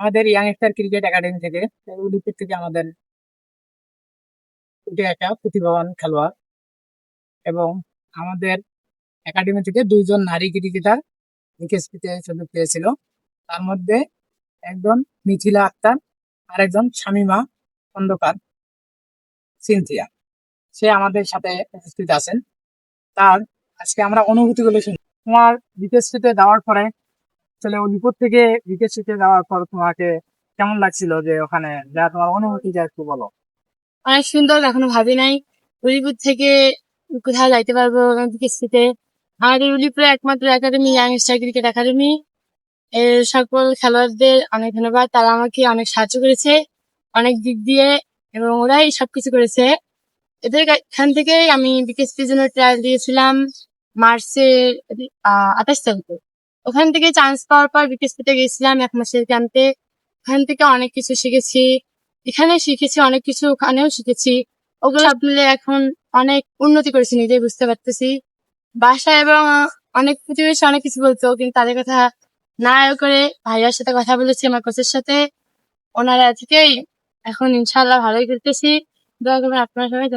আমাদের youngster cricket academy থেকে উলিপুর থেকে আমাদের একটা প্রতিভাবান খেলোয়াড় এবং আমাদের একাডেমি থেকে 2 জন নারী ক্রিকেটার বিকেএসপিতে সুযোগ পেয়েছিল। তার মধ্যে একজন মিথিলা আক্তার আর একজন শামিমা খন্দকার সিনথিয়া। সে আমাদের সাথে উপস্থিত আছেন। তার আজকে আমরা অনুভূতিগুলো শুনি। তোমার বিকেএসপিতে যাওয়ার পরে আসলে উলিপুর থেকে বিকেএসপিতে যাওয়ার পর তোমাকে কেমন লাগছিল, যে ওখানে যা তোমার অনুভূতিটা একটু বলো। অনেক সুন্দর, এখনো ভাবি নাই উলিপুর থেকে কোথাও যাইতে পারবো বিকেএসপিতে। আমাদের উলিপুরে একমাত্র একাডেমি ইয়াংস্টার ক্রিকেট একাডেমি। এর সকল খেলোয়াড়দের অনেক ধন্যবাদ, তারা আমাকে অনেক সাহায্য করেছে অনেক দিক দিয়ে এবং ওরাই সবকিছু করেছে। এদের এখান থেকেই আমি বিকেএসপির জন্য ট্রায়াল দিয়েছিলাম মার্চের 28 তারিখে। ওখান থেকে চান্স পাওয়ার পর বিকেএসপিতে গেছিলাম 1 মাসের ক্যাম্পে। ওখান থেকে অনেক কিছু শিখেছি, এখানে শিখেছি অনেক কিছু, ওখানেও শিখেছি। ওগুলো সব মিলে এখন অনেক উন্নতি করেছি, নিজেই বুঝতে পারতেছি। বাসায় এবং অনেক প্রতিবেশী অনেক কিছু বলতো, কিন্তু তাদের কথা না করে ভাইয়ার সাথে কথা বলেছি, আমার কোচের সাথে। ওনারা থেকেই এখন ইনশাল্লাহ ভালোই খেলতেছি। দোয়া করবেন আপনারা সবাই।